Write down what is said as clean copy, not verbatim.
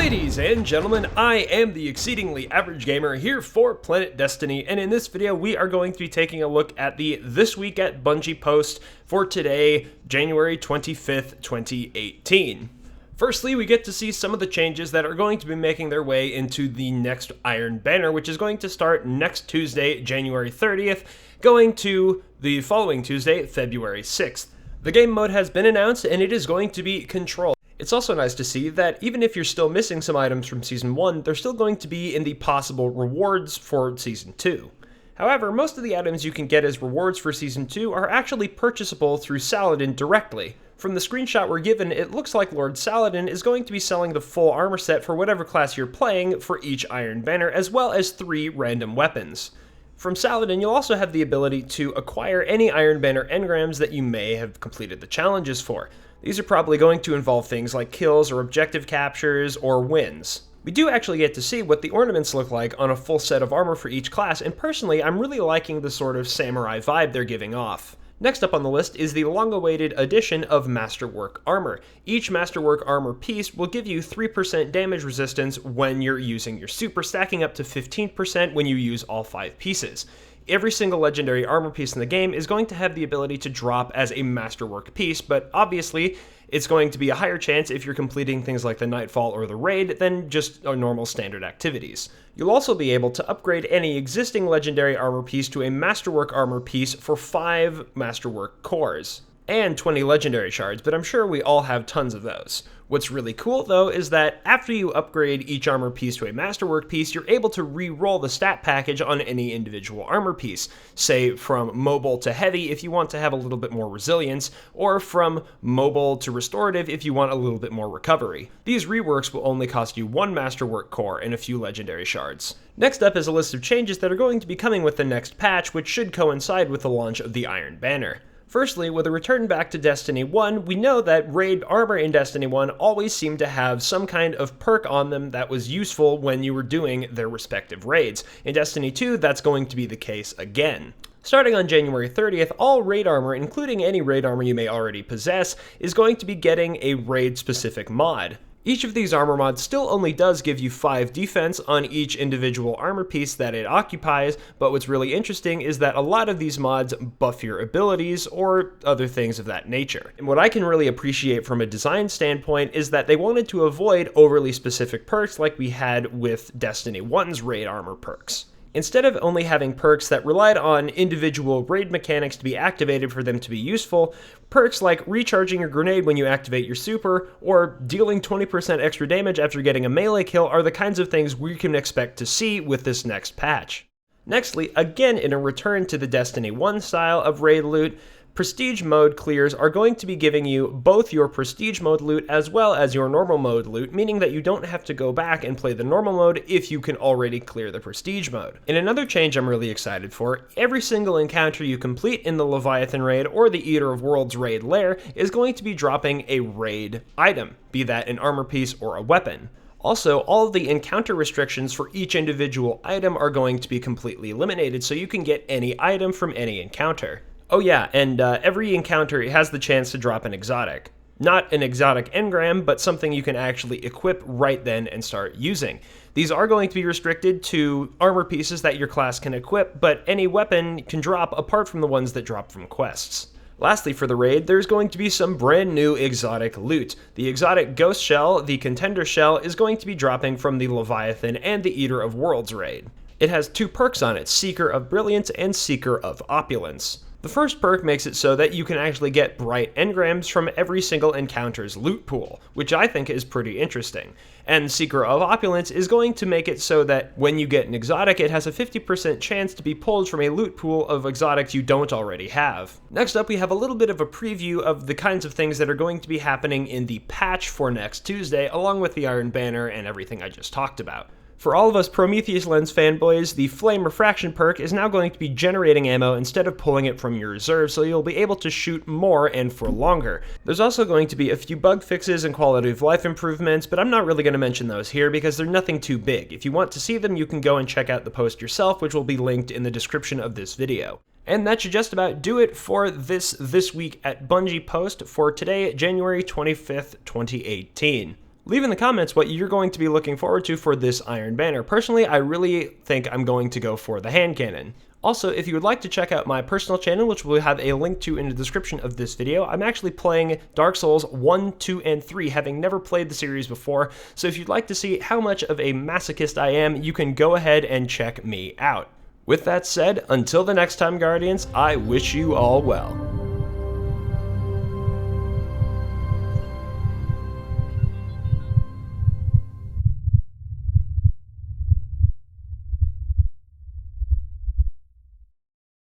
Ladies and gentlemen, I am the exceedingly average gamer here for Planet Destiny, and in this video we are going to be taking a look at the This Week at Bungie post for today, January 25th, 2018. Firstly, we get to see some of the changes that are going to be making their way into the next Iron Banner, which is going to start next Tuesday, January 30th, going to the following Tuesday, February 6th. The game mode has been announced, and it is going to be Control. It's also nice to see that even if you're still missing some items from Season 1, they're still going to be in the possible rewards for Season 2. However, most of the items you can get as rewards for Season 2 are actually purchasable through Saladin directly. From the screenshot we're given, it looks like Lord Saladin is going to be selling the full armor set for whatever class you're playing for each Iron Banner, as well as 3 random weapons. From Saladin, you'll also have the ability to acquire any Iron Banner engrams that you may have completed the challenges for. These are probably going to involve things like kills or objective captures or wins. We do actually get to see what the ornaments look like on a full set of armor for each class, and personally, I'm really liking the sort of samurai vibe they're giving off. Next up on the list is the long-awaited addition of Masterwork armor. Each Masterwork armor piece will give you 3% damage resistance when you're using your super, stacking up to 15% when you use all 5 pieces. Every single legendary armor piece in the game is going to have the ability to drop as a Masterwork piece, but obviously it's going to be a higher chance if you're completing things like the Nightfall or the Raid than just normal standard activities. You'll also be able to upgrade any existing legendary armor piece to a Masterwork armor piece for 5 Masterwork cores and 20 legendary shards, but I'm sure we all have tons of those. What's really cool though is that after you upgrade each armor piece to a Masterwork piece, you're able to re-roll the stat package on any individual armor piece, say from mobile to heavy if you want to have a little bit more resilience, or from mobile to restorative if you want a little bit more recovery. These reworks will only cost you 1 Masterwork core and a few legendary shards. Next up is a list of changes that are going to be coming with the next patch, which should coincide with the launch of the Iron Banner. Firstly, with a return back to Destiny 1, we know that raid armor in Destiny 1 always seemed to have some kind of perk on them that was useful when you were doing their respective raids. In Destiny 2, that's going to be the case again. Starting on January 30th, all raid armor, including any raid armor you may already possess, is going to be getting a raid-specific mod. Each of these armor mods still only does give you 5 defense on each individual armor piece that it occupies, but what's really interesting is that a lot of these mods buff your abilities or other things of that nature. And what I can really appreciate from a design standpoint is that they wanted to avoid overly specific perks like we had with Destiny 1's raid armor perks. Instead of only having perks that relied on individual raid mechanics to be activated for them to be useful, perks like recharging your grenade when you activate your super, or dealing 20% extra damage after getting a melee kill are the kinds of things we can expect to see with this next patch. Nextly, again in a return to the Destiny 1 style of raid loot, Prestige mode clears are going to be giving you both your Prestige mode loot as well as your normal mode loot, meaning that you don't have to go back and play the normal mode if you can already clear the Prestige mode. In another change I'm really excited for, every single encounter you complete in the Leviathan raid or the Eater of Worlds raid lair is going to be dropping a raid item, be that an armor piece or a weapon. Also, all of the encounter restrictions for each individual item are going to be completely eliminated, so you can get any item from any encounter. Oh yeah, and every encounter has the chance to drop an exotic. Not an exotic engram, but something you can actually equip right then and start using. These are going to be restricted to armor pieces that your class can equip, but any weapon can drop apart from the ones that drop from quests. Lastly, for the raid, there's going to be some brand new exotic loot. The exotic Ghost Shell, the Contender Shell, is going to be dropping from the Leviathan and the Eater of Worlds raid. It has 2 perks on it, Seeker of Brilliance and Seeker of Opulence. The first perk makes it so that you can actually get bright engrams from every single encounter's loot pool, which I think is pretty interesting. And Seeker of Opulence is going to make it so that when you get an exotic, it has a 50% chance to be pulled from a loot pool of exotics you don't already have. Next up, we have a little bit of a preview of the kinds of things that are going to be happening in the patch for next Tuesday, along with the Iron Banner and everything I just talked about. For all of us Prometheus Lens fanboys, the Flame Refraction perk is now going to be generating ammo instead of pulling it from your reserve, so you'll be able to shoot more and for longer. There's also going to be a few bug fixes and quality of life improvements, but I'm not really going to mention those here because they're nothing too big. If you want to see them, you can go and check out the post yourself, which will be linked in the description of this video. And that should just about do it for this Week at Bungie post for today, January 25th, 2018. Leave in the comments what you're going to be looking forward to for this Iron Banner. Personally, I really think I'm going to go for the hand cannon. Also, if you would like to check out my personal channel, which we'll have a link to in the description of this video, I'm actually playing Dark Souls 1, 2, and 3, having never played the series before, so if you'd like to see how much of a masochist I am, you can go ahead and check me out. With that said, until the next time, Guardians, I wish you all well.